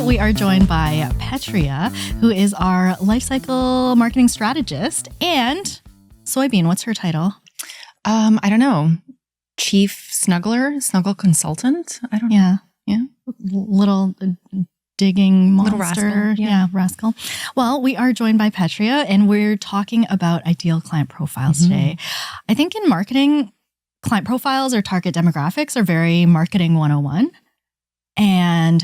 we are joined by Petrija, who is our Lifecycle marketing strategist. And Soybean, what's her title? I don't know. Chief Snuggle Consultant? I don't know. Yeah. Little digging monster. Little rascal. Yeah, rascal. Well, we are joined by Petrija, and we're talking about ideal client profiles today. I think in marketing, client profiles or target demographics are very marketing 101. And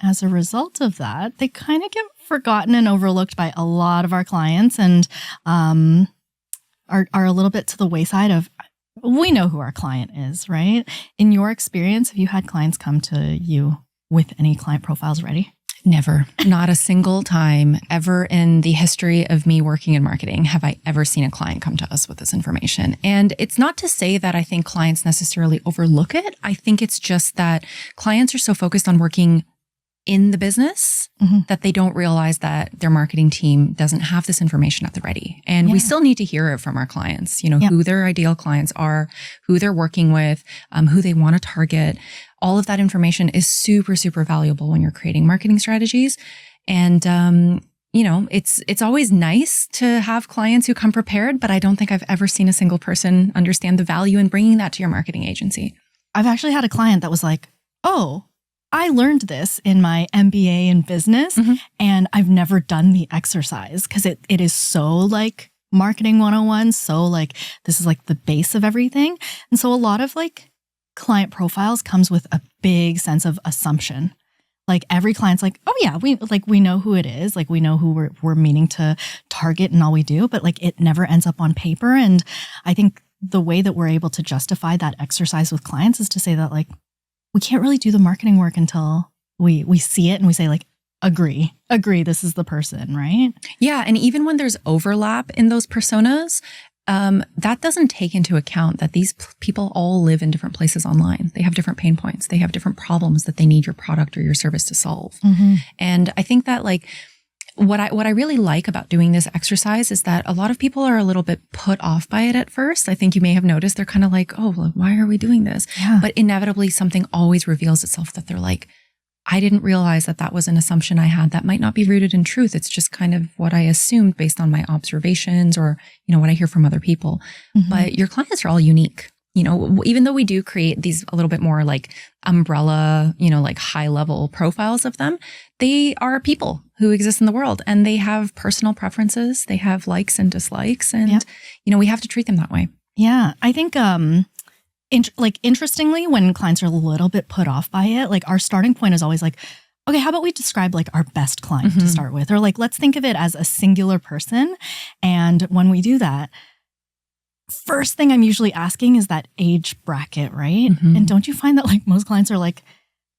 as a result of that, they kind of get forgotten and overlooked by a lot of our clients and are a little bit to the wayside of, we know who our client is, right? In your experience, have you had clients come to you with any client profiles ready? Never. Not a single time ever in the history of me working in marketing have I ever seen a client come to us with this information. And it's not to say that I think clients necessarily overlook it. I think it's just that clients are so focused on working in the business that they don't realize that their marketing team doesn't have this information at the ready. And we still need to hear it from our clients, who their ideal clients are, who they're working with, who they want to target. All of that information is super, super valuable when you're creating marketing strategies. And, it's always nice to have clients who come prepared, but I don't think I've ever seen a single person understand the value in bringing that to your marketing agency. I've actually had a client that was like, oh, I learned this in my MBA in business and I've never done the exercise because it is so like marketing 101. So like, this is like the base of everything. And so a lot of like client profiles comes with a big sense of assumption. Like every client's like, oh yeah, we know who it is. Like we know who we're meaning to target and all we do, but like it never ends up on paper. And I think the way that we're able to justify that exercise with clients is to say that like, we can't really do the marketing work until we see it and we say like, agree, this is the person, right? Yeah. And even when there's overlap in those personas, that doesn't take into account that these people all live in different places online. They have different pain points. They have different problems that they need your product or your service to solve. And I think that like, what I really like about doing this exercise is that a lot of people are a little bit put off by it at first. I think you may have noticed they're kind of like, oh, well, why are we doing this? Yeah. But inevitably something always reveals itself that they're like, I didn't realize that was an assumption I had that might not be rooted in truth. It's just kind of what I assumed based on my observations or, what I hear from other people. But your clients are all unique. Even though we do create these a little bit more like umbrella, like high level profiles of them, they are people who exist in the world and they have personal preferences. They have likes and dislikes and, we have to treat them that way. Yeah. I think, interestingly, when clients are a little bit put off by it, like our starting point is always like, okay, how about we describe like our best client to start with? Or like, let's think of it as a singular person. And when we do that, first thing I'm usually asking is that age bracket, right? And don't you find that like most clients are like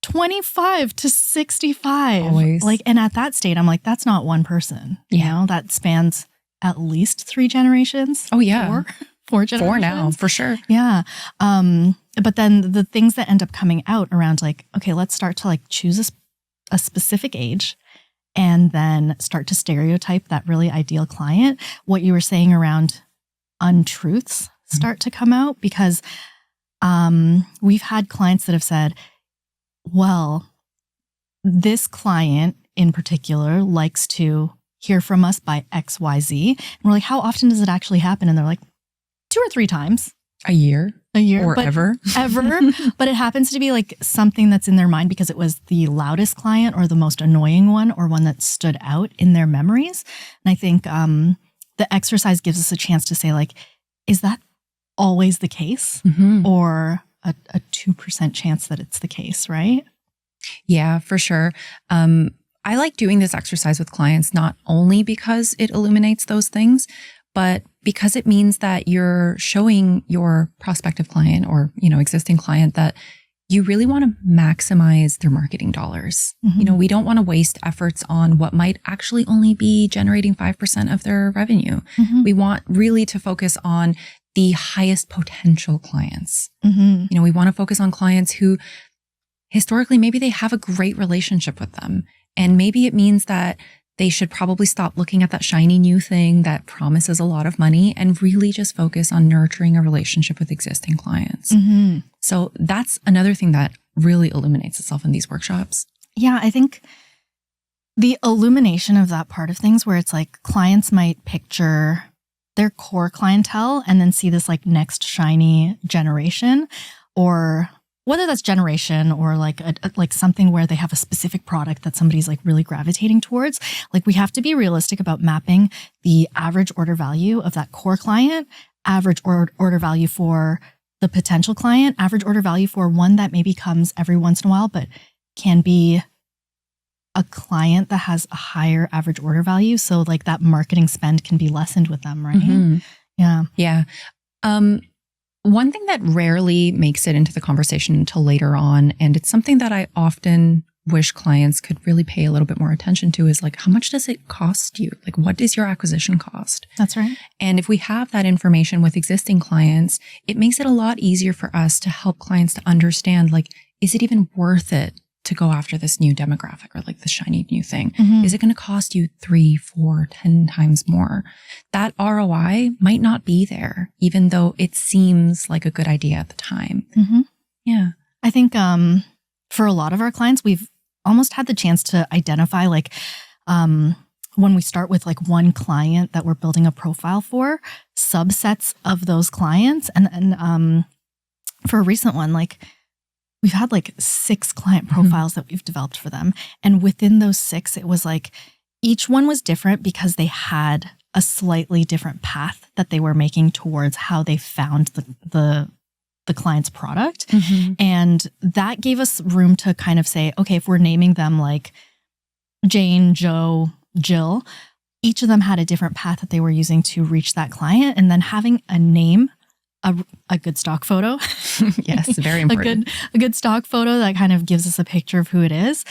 25 to 65? Always. Like, and at that state, I'm like, that's not one person. You know, that spans at least 3 generations. Oh yeah. 4 generations. 4 now, for sure. Yeah. But then the things that end up coming out around like, okay, let's start to like choose a specific age and then start to stereotype that really ideal client. What you were saying around untruths start to come out because we've had clients that have said, well, this client in particular likes to hear from us by XYZ. And we're like, how often does it actually happen? And they're like, 2 or 3 times. A year. Or but ever. But it happens to be like something that's in their mind because it was the loudest client or the most annoying one or one that stood out in their memories. And I think the exercise gives us a chance to say like, is that always the case? Or a 2% chance that it's the case, right? Yeah, for sure. I like doing this exercise with clients, not only because it illuminates those things, but because it means that you're showing your prospective client or, existing client that you really want to maximize their marketing dollars. We don't want to waste efforts on what might actually only be generating 5% of their revenue. We want really to focus on the highest potential clients. We want to focus on clients who historically, maybe they have a great relationship with them. And maybe it means that they should probably stop looking at that shiny new thing that promises a lot of money and really just focus on nurturing a relationship with existing clients. So that's another thing that really illuminates itself in these workshops. Yeah, I think The illumination of that part of things where it's like clients might picture their core clientele and then see this like next shiny generation, or whether that's generation or like like something where they have a specific product that somebody's like really gravitating towards. Like we have to be realistic about mapping the average order value of that core client, average order value for the potential client, average order value for one that maybe comes every once in a while, but can be a client that has a higher average order value. So like that marketing spend can be lessened with them, right? Mm-hmm. Yeah. Yeah. One thing that rarely makes it into the conversation until later on, and it's something that I often wish clients could really pay a little bit more attention to, is like, how much does it cost you? Like, what is your acquisition cost? That's right. And if we have that information with existing clients, it makes it a lot easier for us to help clients to understand, like, is it even worth it to go after this new demographic or like the shiny new thing? Mm-hmm. Is it going to cost you 3, 4, 10 times more? That ROI might not be there, even though it seems like a good idea at the time. Mm-hmm. Yeah. I think for a lot of our clients, we've almost had the chance to identify like when we start with like one client that we're building a profile for, subsets of those clients. And for a recent one, like we've had like 6 client profiles that we've developed for them. And within those 6, it was like each one was different because they had a slightly different path that they were making towards how they found the client's product. Mm-hmm. And that gave us room to kind of say, okay, if we're naming them like Jane, Joe, Jill, each of them had a different path that they were using to reach that client. And then having a name, a good stock photo. Yes, very important. A good stock photo that kind of gives us a picture of who it is.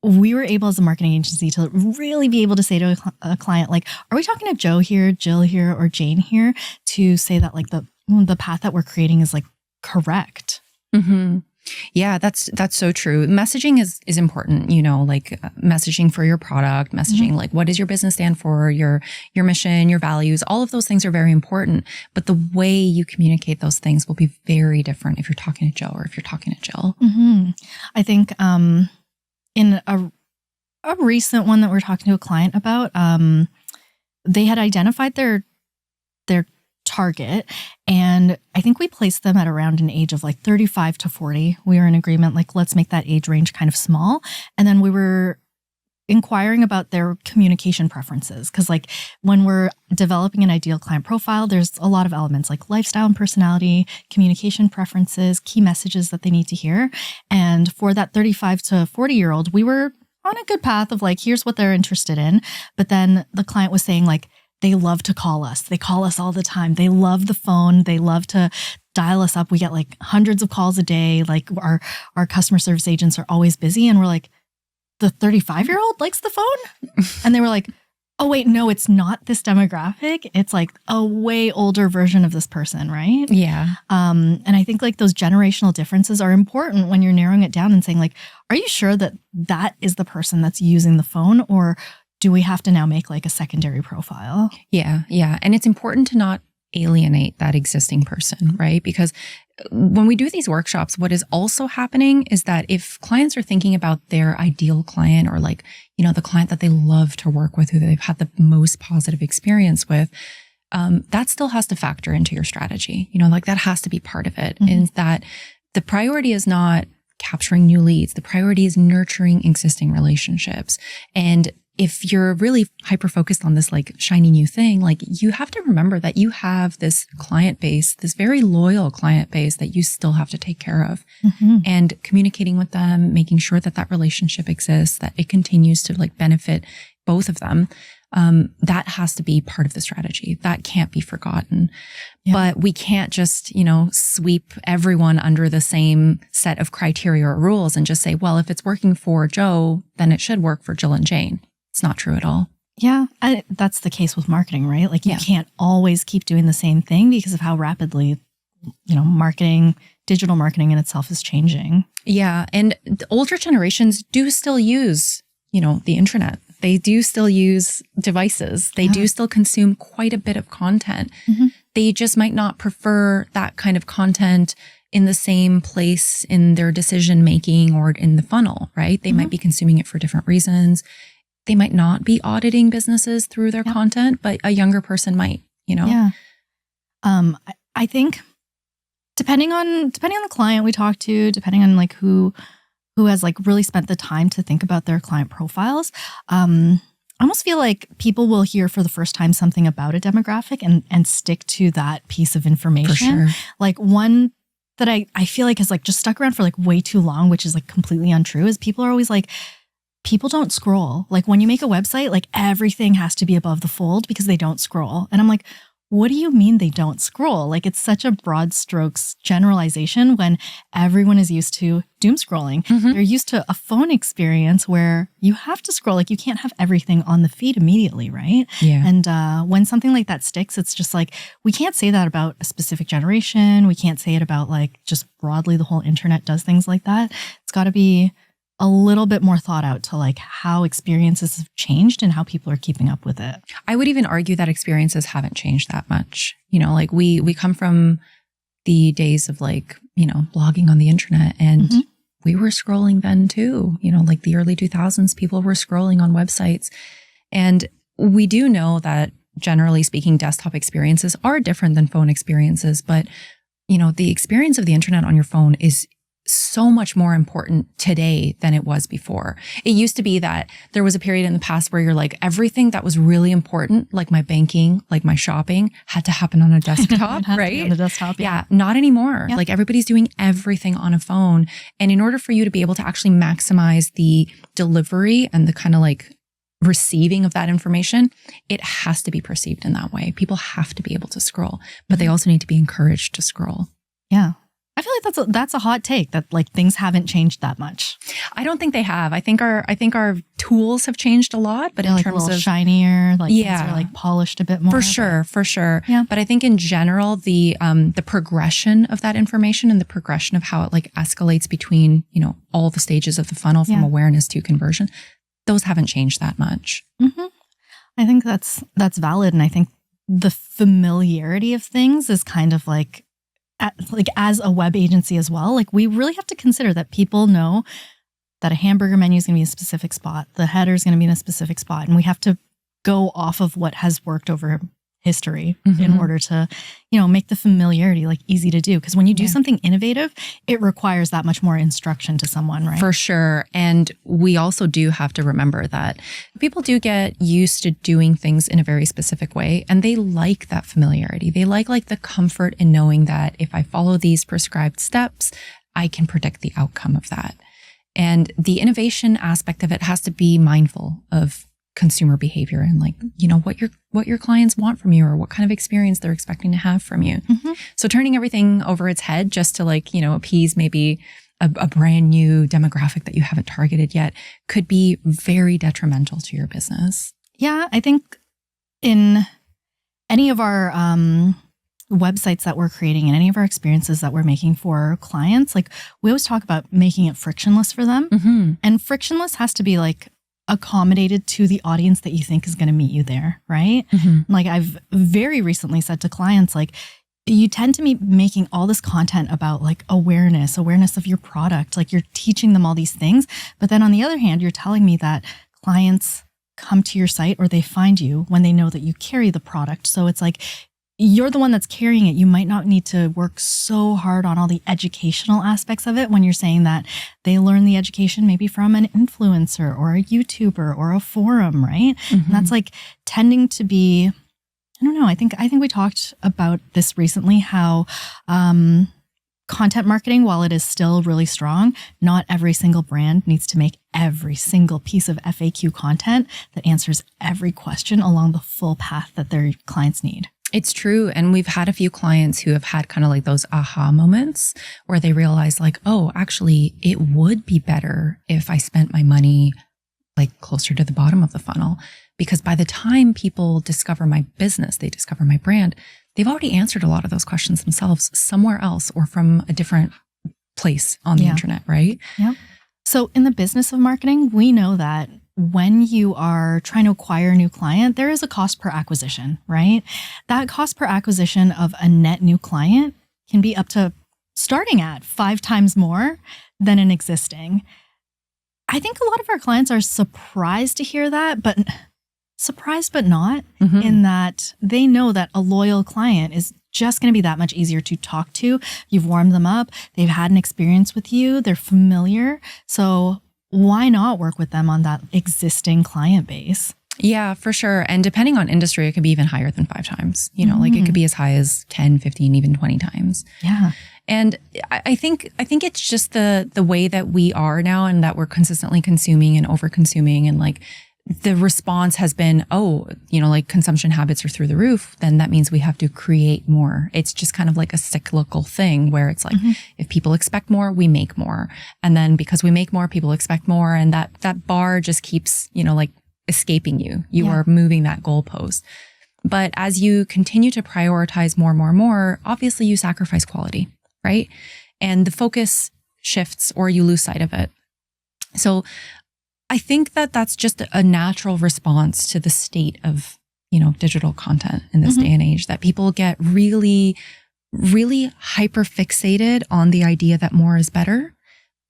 We were able as a marketing agency to really be able to say to a client, like, are we talking to Joe here, Jill here, or Jane here, to say that like the path that we're creating is like correct. Mm-hmm. Yeah, that's so true. Messaging is important, you know, like messaging for your product, messaging like what does your business stand for, your mission, your values, all of those things are very important. But the way you communicate those things will be very different if you're talking to Joe or if you're talking to Jill. Mm-hmm. I think in a recent one that we're talking to a client about, they had identified their target. And I think we placed them at around an age of like 35 to 40. We were in agreement, like, let's make that age range kind of small. And then we were inquiring about their communication preferences. Cause like when we're developing an ideal client profile, there's a lot of elements like lifestyle and personality, communication preferences, key messages that they need to hear. And for that 35 to 40-year-old, we were on a good path of like, here's what they're interested in. But then the client was saying like, they love to call us. They call us all the time. They love the phone. They love to dial us up. We get like hundreds of calls a day. Like our customer service agents are always busy. And we're like, the 35-year-old likes the phone? And they were like, oh, wait, no, it's not this demographic. It's like a way older version of this person, right? Yeah. And I think like those generational differences are important when you're narrowing it down and saying like, are you sure that that is the person that's using the phone, or do we have to now make like a secondary profile? Yeah. Yeah. And it's important to not alienate that existing person, right? Because when we do these workshops, what is also happening is that if clients are thinking about their ideal client, or like, you know, the client that they love to work with, who they've had the most positive experience with, that still has to factor into your strategy. You know, like that has to be part of it. Mm-hmm. Is that the priority is not capturing new leads. The priority is nurturing existing relationships. And if you're really hyper-focused on this like shiny new thing, like you have to remember that you have this client base, this very loyal client base that you still have to take care of. Mm-hmm. And communicating with them, making sure that that relationship exists, that it continues to like benefit both of them. That has to be part of the strategy. That can't be forgotten. Yeah. But we can't just, you know, sweep everyone under the same set of criteria or rules and just say, well, if it's working for Joe, then it should work for Jill and Jane. It's not true at all. Yeah, that's the case with marketing, right? Like you can't always keep doing the same thing because of how rapidly, you know, marketing, digital marketing in itself is changing. Yeah. And the older generations do still use, you know, the internet. They do still use devices. They do still consume quite a bit of content. Mm-hmm. They just might not prefer that kind of content in the same place in their decision making or in the funnel, right? They might be consuming it for different reasons. They might not be auditing businesses through their content, but a younger person might, Yeah. I think depending on the client we talk to, depending on like who has like really spent the time to think about their client profiles, I almost feel like people will hear for the first time something about a demographic and stick to that piece of information. For sure. Like one that I feel like has like just stuck around for like way too long, which is like completely untrue, is people are always like, people don't scroll. Like when you make a website, like everything has to be above the fold because they don't scroll. And I'm like, what do you mean they don't scroll? Like it's such a broad strokes generalization when everyone is used to doom scrolling. They're used to a phone experience where you have to scroll. Like you can't have everything on the feed immediately, right? Yeah. And when something like that sticks, it's just like, we can't say that about a specific generation. We can't say it about like just broadly the whole internet does things like that. It's got to be a little bit more thought out to like how experiences have changed and how people are keeping up with it. I would even argue that experiences haven't changed that much. Like we come from the days of like, blogging on the internet, and we were scrolling then too, like the early 2000s, people were scrolling on websites. And we do know that generally speaking, desktop experiences are different than phone experiences, but the experience of the internet on your phone is so much more important today than it was before. It used to be that there was a period in the past where you're like, everything that was really important, like my banking, like my shopping, had to happen on a desktop, right? On the desktop, yeah. Not anymore. Yeah. Like everybody's doing everything on a phone. And in order for you to be able to actually maximize the delivery and the kind of like receiving of that information, it has to be perceived in that way. People have to be able to scroll, but they also need to be encouraged to scroll. Yeah. I feel like that's a hot take, that like things haven't changed that much. I don't think they have. I think our tools have changed a lot, but They're in like terms a little of shinier, like things are like polished a bit more. For sure. Yeah. But I think in general, the progression of that information and the progression of how it like escalates between, all the stages of the funnel from awareness to conversion, those haven't changed that much. I think that's valid. And I think the familiarity of things is kind of like as a web agency as well, like we really have to consider that people know that a hamburger menu is going to be in a specific spot. The header is going to be in a specific spot. And we have to go off of what has worked over history in order to, make the familiarity like easy to do. Because when you do something innovative, it requires that much more instruction to someone, right? For sure. And we also do have to remember that people do get used to doing things in a very specific way. And they like that familiarity. They like the comfort in knowing that if I follow these prescribed steps, I can predict the outcome of that. And the innovation aspect of it has to be mindful of consumer behavior and like, what your clients want from you or what kind of experience they're expecting to have from you. So turning everything over its head just to like, appease maybe a brand new demographic that you haven't targeted yet could be very detrimental to your business. Yeah, I think in any of our websites that we're creating and any of our experiences that we're making for clients, like we always talk about making it frictionless for them. And frictionless has to be like accommodated to the audience that you think is going to meet you there, right? Like I've very recently said to clients, like you tend to be making all this content about like awareness of your product, like you're teaching them all these things. But then on the other hand, you're telling me that clients come to your site or they find you when they know that you carry the product. So it's like, you're the one that's carrying it. You might not need to work so hard on all the educational aspects of it when you're saying that they learn the education maybe from an influencer or a YouTuber or a forum, right? And that's like tending to be, I don't know, I think we talked about this recently, how content marketing, while it is still really strong, not every single brand needs to make every single piece of FAQ content that answers every question along the full path that their clients need. It's true. And we've had a few clients who have had kind of like those aha moments where they realize like, oh, actually, it would be better if I spent my money like closer to the bottom of the funnel. Because by the time people discover my business, they discover my brand, they've already answered a lot of those questions themselves somewhere else or from a different place on the internet, right? Yep. So in the business of marketing, we know that when you are trying to acquire a new client, there is a cost per acquisition, right? That cost per acquisition of a net new client can be up to starting at 5 times more than an existing. I think a lot of our clients are surprised to hear that, but surprised but not, in that they know that a loyal client is just going to be that much easier to talk to. You've warmed them up. They've had an experience with you. They're familiar. So why not work with them on that existing client base? Yeah, for sure. And depending on industry, it could be even higher than 5 times. You know, like it could be as high as 10, 15, even 20 times. Yeah. And I think it's just the way that we are now, and that we're consistently consuming and over consuming, and like the response has been, oh, you know, like consumption habits are through the roof, then that means we have to create more. It's just kind of like a cyclical thing where it's like, if people expect more, we make more. And then because we make more, people expect more. And that bar just keeps, you know, like escaping you. You are moving that goalpost. But as you continue to prioritize more, obviously you sacrifice quality, right? And the focus shifts, or you lose sight of it. So I think that that's just a natural response to the state of, you know, digital content in this day and age, that people get really, really hyper fixated on the idea that more is better.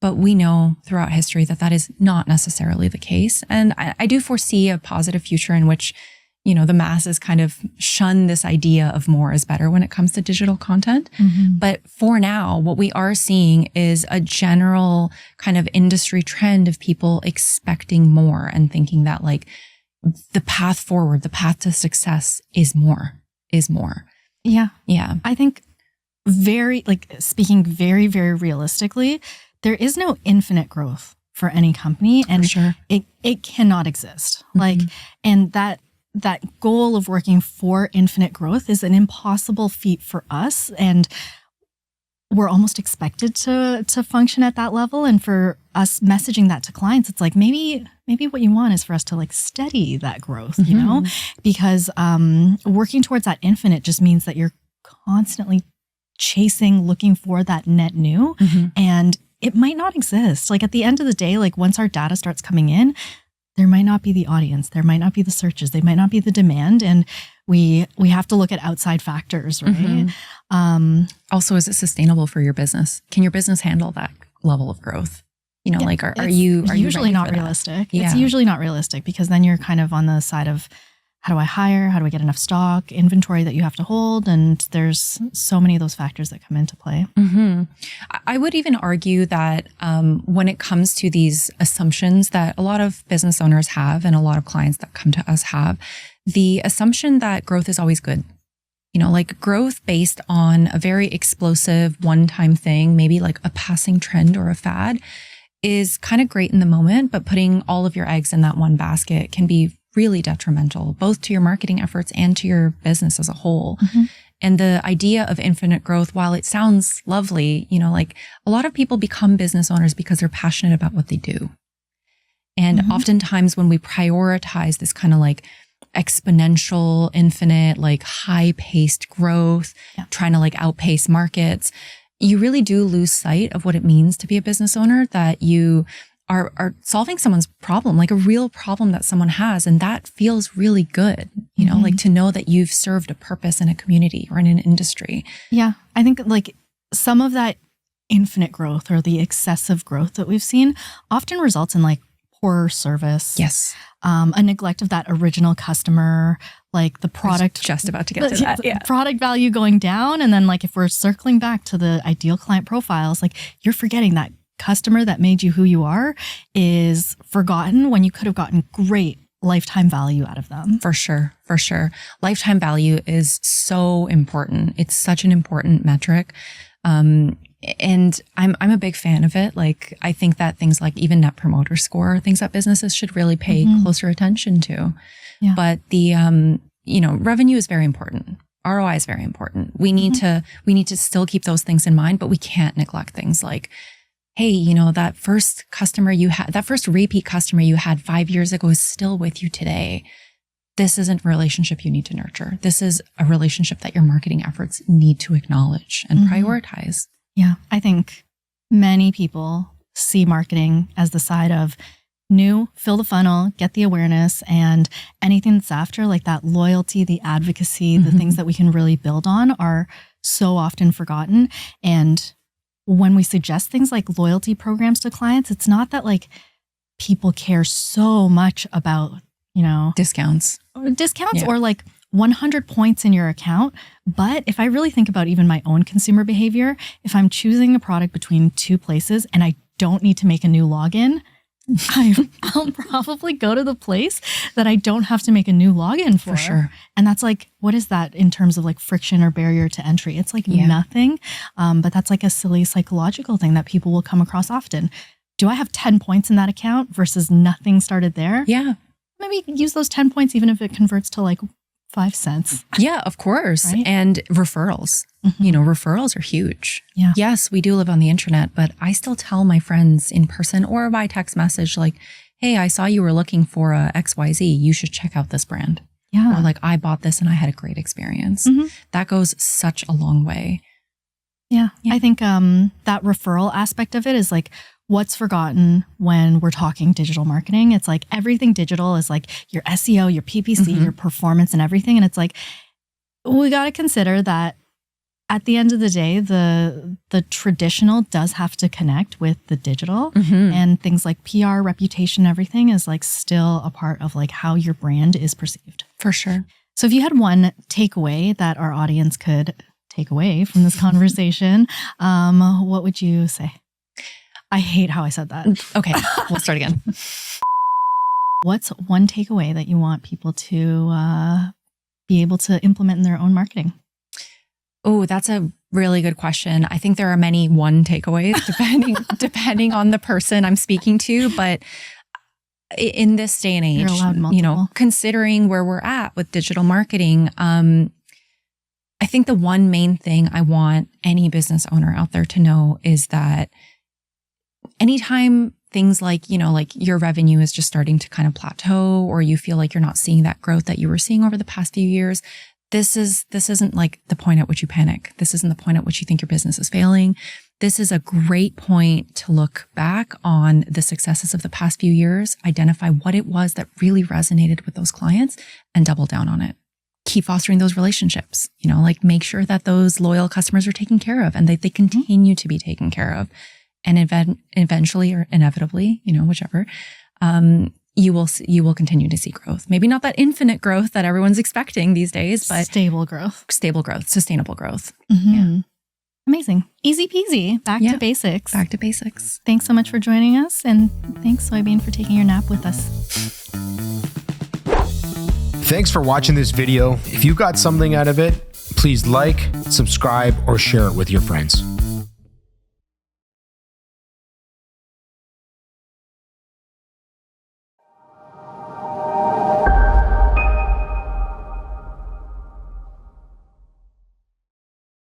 But we know throughout history that that is not necessarily the case. And I do foresee a positive future in which, you know, the masses kind of shun this idea of more is better when it comes to digital content. But for now, what we are seeing is a general kind of industry trend of people expecting more and thinking that like the path forward, the path to success is more. Yeah. Yeah. I think speaking very, very realistically, there is no infinite growth for any company, and it cannot exist. Like, and that goal of working for infinite growth is an impossible feat for us. And we're almost expected to function at that level. And for us messaging that to clients, it's like, maybe what you want is for us to like steady that growth, you know, because working towards that infinite just means that you're constantly looking for that net new, and it might not exist. Like at the end of the day, like once our data starts coming in, there might not be the audience, there might not be the searches, they might not be the demand, and we have to look at outside factors, right? Also, is it sustainable for your business? Can your business handle that level of growth? You know, like are you usually not realistic? It's usually not realistic, because then you're kind of on the side of, how do I hire? How do I get enough stock, inventory that you have to hold? And there's so many of those factors that come into play. I would even argue that when it comes to these assumptions that a lot of business owners have, and a lot of clients that come to us have, the assumption that growth is always good. You know, like growth based on a very explosive one-time thing, maybe like a passing trend or a fad, is kind of great in the moment, but putting all of your eggs in that one basket can be really detrimental, both to your marketing efforts and to your business as a whole. And the idea of infinite growth, while it sounds lovely, you know, like a lot of people become business owners because they're passionate about what they do. And oftentimes when we prioritize this kind of like exponential, infinite, like high-paced growth, trying to like outpace markets, you really do lose sight of what it means to be a business owner, that you are solving someone's problem, like a real problem that someone has. And that feels really good, you know, like to know that you've served a purpose in a community or in an industry. Yeah. I think like some of that infinite growth or the excessive growth that we've seen often results in like poor service. Yes. A neglect of that original customer, like the product. Just about to get to that. Yeah. Product value going down. And then like if we're circling back to the ideal client profiles, like you're forgetting that customer that made you who you are is forgotten when you could have gotten great lifetime value out of them. For sure. For sure. Lifetime value is so important. It's such an important metric. And I'm a big fan of it. Like, I think that things like even Net Promoter Score, things that businesses should really pay closer attention to. Yeah. But the, you know, revenue is very important. ROI is very important. We need to still keep those things in mind, but we can't neglect things like, hey, you know, that first repeat customer you had 5 years ago is still with you today. This isn't a relationship you need to nurture. This is a relationship that your marketing efforts need to acknowledge and prioritize. Yeah. I think many people see marketing as the side of new, fill the funnel, get the awareness, and anything that's after, like that loyalty, the advocacy, the things that we can really build on, are so often forgotten. And when we suggest things like loyalty programs to clients, it's not that like people care so much about, discounts yeah. Or like 100 points in your account. But if I really think about even my own consumer behavior, if I'm choosing a product between two places and I don't need to make a new login, I'll probably go to the place that I don't have to make a new login for. Sure. And that's like, what is that in terms of like friction or barrier to entry? It's like nothing. But that's like a silly psychological thing that people will come across often. Do I have 10 points in that account versus nothing started there? Yeah. Maybe use those 10 points even if it converts to like 5 cents. Yeah, of course. Right? And referrals. Referrals are huge. Yeah. Yes, we do live on the internet, but I still tell my friends in person or by text message, like, hey, I saw you were looking for a XYZ. You should check out this brand. Yeah. Or like, I bought this and I had a great experience. That goes such a long way. Yeah. I think that referral aspect of it is like what's forgotten when we're talking digital marketing. It's like everything digital is like your SEO, your PPC, your performance and everything. And it's like, we got to consider that at the end of the day, the traditional does have to connect with the digital, and things like PR, reputation, everything is like still a part of like how your brand is perceived. For sure. So if you had one takeaway that our audience could take away from this conversation, what would you say? I hate how I said that. Okay, we'll start again. What's one takeaway that you want people to be able to implement in their own marketing? Oh, that's a really good question. I think there are many one takeaways depending on the person I'm speaking to. But in this day and age, considering where we're at with digital marketing, I think the one main thing I want any business owner out there to know is that anytime things like your revenue is just starting to kind of plateau, or you feel like you're not seeing that growth that you were seeing over the past few years, this isn't like the point at which you panic. This isn't the point at which you think your business is failing. This is a great point to look back on the successes of the past few years, identify what it was that really resonated with those clients, and double down on it. Keep fostering those relationships, make sure that those loyal customers are taken care of and that they continue to be taken care of. And eventually or inevitably, whichever, you will continue to see growth. Maybe not that infinite growth that everyone's expecting these days, but stable growth, sustainable growth. Yeah. Amazing. Easy peasy. Back to basics. Back to basics. Thanks so much for joining us. And thanks, Soybean, for taking your nap with us. Thanks for watching this video. If you got something out of it, please like, subscribe, or share it with your friends.